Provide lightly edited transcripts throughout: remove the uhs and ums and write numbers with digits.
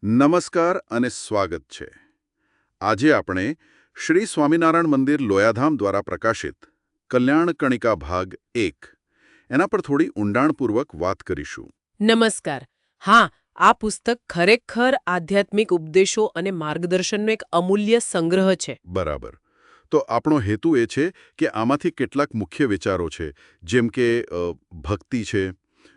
નમસ્કાર અને સ્વાગત છે. આજે આપણે શ્રી સ્વામિનારાયણ મંદિર લોયાધામ દ્વારા પ્રકાશિત કલ્યાણ કણિકા ભાગ 1 એના પર થોડી ઊંડાણપૂર્વક વાત કરીશું. નમસ્કાર. હા, આ પુસ્તક ખરેખર આધ્યાત્મિક ઉપદેશો અને માર્ગદર્શનનો એક અમૂલ્ય સંગ્રહ છે. બરાબર. તો આપણો હેતુ એ છે કે આમાંથી કેટલાક મુખ્ય વિચારો છે, જેમ કે ભક્તિ છે,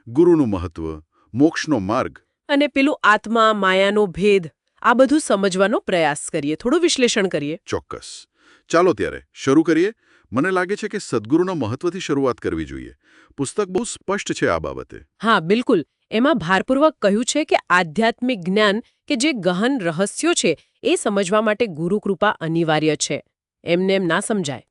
ગુરુનું મહત્વ, મોક્ષનો માર્ગ. અને પેલું આત્મા માયાનો ભેદ, આ બધું સમજવાનો પ્રયાસ કરીએ, થોડું વિશ્લેષણ કરીએ. ચોક્કસ. ચાલો ત્યારે શરૂ કરીએ. મને લાગે છે કે સદ્ગુરુના મહત્વથી શરૂઆત કરવી જોઈએ. પુસ્તક બહુ સ્પષ્ટ છે આ બાબતે. હા, બિલકુલ. એમાં ભારપૂર્વક કહ્યું છે કે આધ્યાત્મિક જ્ઞાન કે જે ગહન રહસ્યો છે એ સમજવા માટે ગુરુકૃપા અનિવાર્ય છે. એમને એમ ના સમજાય.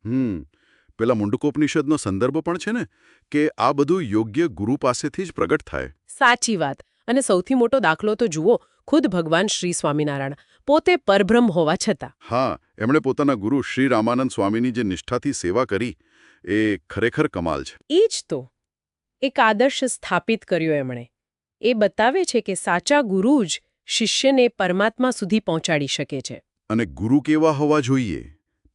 પેલા મુંડકોપનિષદનો સંદર્ભ પણ છે ને, કે આ બધું યોગ્ય ગુરુ પાસેથી જ પ્રગટ થાય. સાચી વાત. અને સૌથી મોટો દાખલો તો જુઓ, ખુદ ભગવાન શ્રી સ્વામિનારાયણ પોતે પરબ્રહ્મ હોવા છતાં. હા, એમણે પોતાના ગુરુ શ્રી રામાનંદ સ્વામીની જે નિષ્ઠાથી સેવા કરી, એ ખરેખર કમાલ છે. એ જ તો. એક આદર્શ સ્થાપિત કર્યો એમણે. એ બતાવે છે કે સાચા ગુરુ જ શિષ્યને પરમાત્મા સુધી પહોંચાડી શકે છે. અને ગુરુ કેવા હોવા જોઈએ?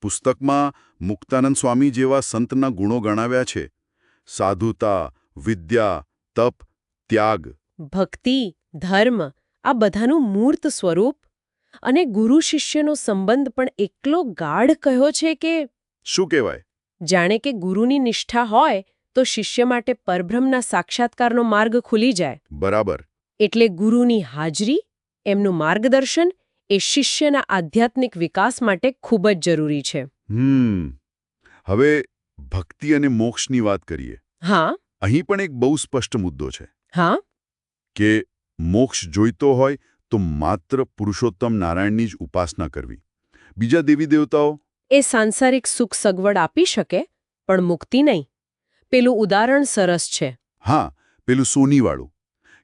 પુસ્તકમાં મુક્તાનંદ સ્વામી જેવા સંતના ગુણો ગણાવ્યા છે. સાધુતા, વિદ્યા, તપ, ત્યાગ, ભક્તિ, ધર્મ, આ બધાનું મૂર્ત સ્વરૂપ. અને ગુરુ શિષ્યનો સંબંધ પણ એટલો ગાઢ કહ્યો છે કે શું કહેવાય? જાણે કે ગુરુની નિષ્ઠા હોય તો શિષ્ય માટે પરબ્રહ્મના સાક્ષાત્કારનો માર્ગ ખુલી જાય. બરાબર. એટલે ગુરુની હાજરી, એમનું માર્ગદર્શન એ શિષ્યના આધ્યાત્મિક વિકાસ માટે ખૂબ જ જરૂરી છે. હવે ભક્તિ અને મોક્ષની વાત કરીએ. હા. અહીં પણ એક બહુ સ્પષ્ટ મુદ્દો છે. હા. કે મોક્ષ જોઈતો હોય તો માત્ર પુરુષોત્તમ નારાયણની જ ઉપાસના કરવી. બીજા દેવી દેવતાઓ એ સાંસારિક સુખ સગવડ આપી શકે, પણ મુક્તિ નહીં. પેલું ઉદાહરણ સરસ છે. હા, પેલું સોનીવાળું,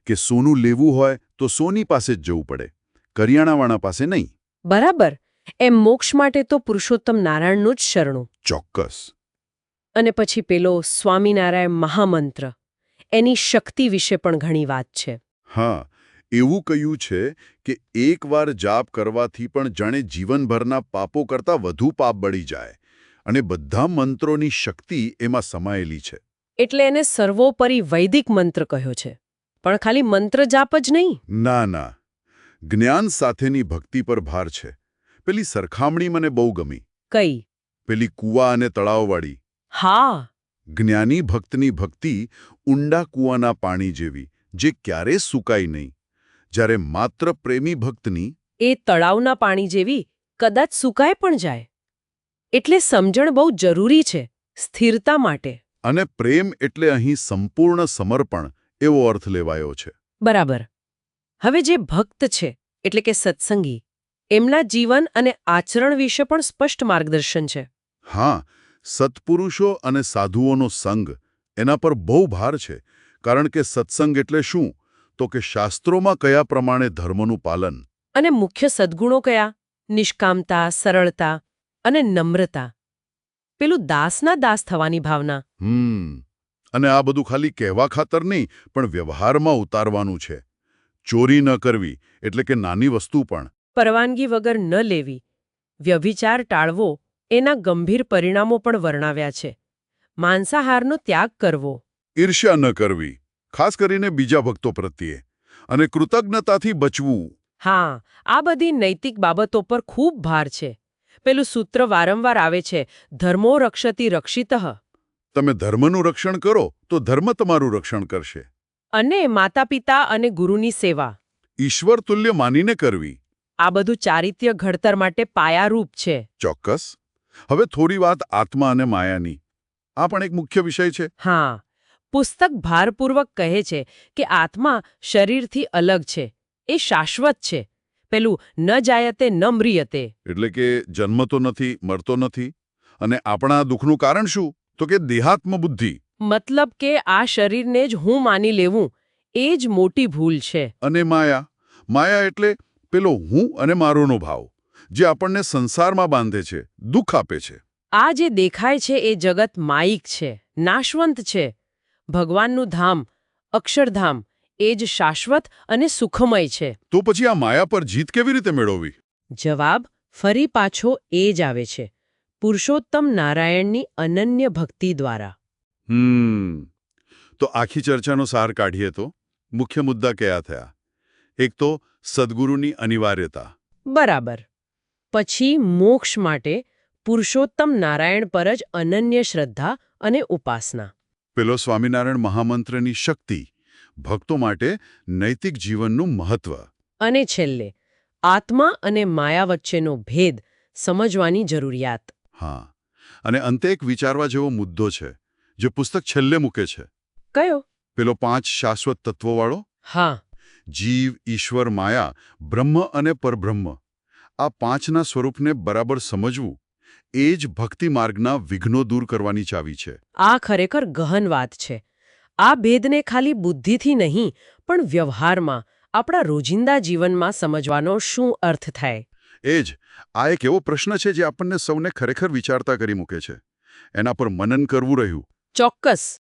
કે સોનું લેવું હોય તો સોની પાસે જ જવું પડે, કરિયાણાવાળા પાસે નહીં. બરાબર. એમ મોક્ષ માટે તો પુરુષોત્તમ નારાયણનું જ શરણું. ચોક્કસ. અને પછી પેલો સ્વામિનારાયણ મહામંત્ર, એની શક્તિ વિશે પણ ઘણી વાત છે. હા, એવું કહ્યું છે કે એકવાર જાપ કરવાથી પણ જાણે જીવનભરના પાપો કરતાં વધુ પાપ બળી જાય, અને બધા મંત્રોની શક્તિ એમાં સમાયેલી છે. એટલે એને સર્વોપરી વૈદિક મંત્ર કહ્યો છે. પણ ખાલી મંત્ર જાપ જ નહીં. ના ના, જ્ઞાન સાથેની ભક્તિ પર ભાર છે. પેલી સરખામણી મને બહુ ગમી. કઈ? પેલી કૂવા અને તળાવવાળી. હા. જ્ઞાની ભક્તની ભક્તિ ઊંડા કૂવાના પાણી જેવી, જે ક્યારેય સુકાય નહીં. જ્યારે માત્ર પ્રેમી ભક્તની એ તળાવના પાણી જેવી, કદાચ સુકાય પણ જાય. એટલે સમજણ બહુ જરૂરી છે સ્થિરતા માટે. અને પ્રેમ એટલે અહીં સંપૂર્ણ સમર્પણ એવો અર્થ લેવાયો છે. બરાબર. હવે જે ભક્ત છે, એટલે કે સત્સંગી, એમના જીવન અને આચરણ વિશે પણ સ્પષ્ટ માર્ગદર્શન છે. હા, સત્પુરુષો અને સાધુઓનો સંગ, એના પર બહુ ભાર છે. કારણ કે સત્સંગ એટલે શું? તો કે શાસ્ત્રોમાં કયા પ્રમાણે ધર્મનું પાલન. અને મુખ્ય સદ્ગુણો કયા? નિષ્કામતા, સરળતા અને નમ્રતા. પેલું દાસના દાસ થવાની ભાવના. અને આ બધું ખાલી કહેવા ખાતર નહીં, પણ વ્યવહારમાં ઉતારવાનું છે. ચોરી ન કરવી, એટલે કે નાની વસ્તુ પણ. પરવાનગી વગર ન લેવી. વ્યભિચાર ટાળવો, એના ગંભીર પરિણામો પણ વર્ણવ્યા છે. માંસાહારનો ત્યાગ કરવો. ઈર્ષ્યા ન કરવી, ખાસ કરીને બીજા ભક્તો પ્રત્યે. અને કૃતજ્ઞતાથી બચવું. હા, આ બધી નૈતિક બાબતો પર ખૂબ ભાર છે. પેલું સૂત્ર વારંવાર આવે છે, ધર્મો રક્ષતિ રક્ષિતઃ. તમે ધર્મનું રક્ષણ કરો તો ધર્મ તમારું રક્ષણ કરશે. અને માતા પિતા અને ગુરુની સેવા ઈશ્વર તુલ્ય માનીને કરવી. આ બધું ચારિત્ર્ય ઘડતર માટે પાયારૂપ છે. ચોક્કસ. હવે થોડી વાત આત્મા અને માયાની. આ પણ એક મુખ્ય વિષય છે. હા, પુસ્તક ભારપૂર્વક કહે છે કે આત્મા શરીરથી અલગ છે. એ શાશ્વત છે. પેલું ન જાયતે ન મ્રિયતે. એટલે કે જન્મતો નથી, મરતો નથી. અને આપણા દુઃખનું કારણ શું? તો કે દેહાત્મ બુદ્ધિ. મતલબ કે આ શરીરને જ હું માની લેવું, એ જ મોટી ભૂલ છે. અને માયા. માયા એટલે પેલો હું અને મારોનો ભાવ, જે આપણને સંસારમાં બાંધે છે, દુઃખ આપે છે. આ જે દેખાય છે એ જગત માયિક છે, નાશવંત છે. ભગવાનનું ધામ, અક્ષરધામ, એ જ શાશ્વત અને સુખમય છે. તો પછી આ માયા પર જીત કેવી રીતે મેળવવી? જવાબ ફરી પાછો એ જ આવે છે, પુરુષોત્તમ નારાયણની અનન્ય ભક્તિ દ્વારા. તો આખી ચર્ચાનો સાર કાઢીએ તો મુખ્ય મુદ્દા કયા થયા? એક તો સદ્ગુરુની અનિવાર્યતા. બરાબર. પછી મોક્ષ માટે પુરુષોત્તમ નારાયણ પર જ અનન્ય શ્રદ્ધા અને ઉપાસના. પેલો સ્વામિનારાયણ મહામંત્રની શક્તિ, ભક્તો માટે નૈતિક જીવનનું મહત્વ. અને છેલ્લે આત્મા અને માયા વચ્ચેનો ભેદ સમજવાની જરૂરિયાત. હા, અને અંતે એક વિચારવા જેવો મુદ્દો છે જે પુસ્તક છેલ્લે મૂકે છે. કયો? પેલો 5 શાશ્વત તત્વોવાળો. હા. જીવ, ઈશ્વર, માયા, બ્રહ્મ અને પરબ્રહ્મ. આ 5ના સ્વરૂપને બરાબર સમજવું એ જ ભક્તિ માર્ગના વિઘ્નો દૂર કરવાની ચાવી છે. આ ખરેખર ગહન વાત છે. આ ભેદને ખાલી બુદ્ધિથી નહીં પણ વ્યવહારમાં, આપણા રોજિંદા જીવનમાં સમજવાનો શું અર્થ થાય? એ જ આ એક એવો પ્રશ્ન છે જે આપણને સૌને ખરેખર વિચારતા કરી મૂકે છે. એના પર મનન કરવું રહ્યું. ચોક્કસ.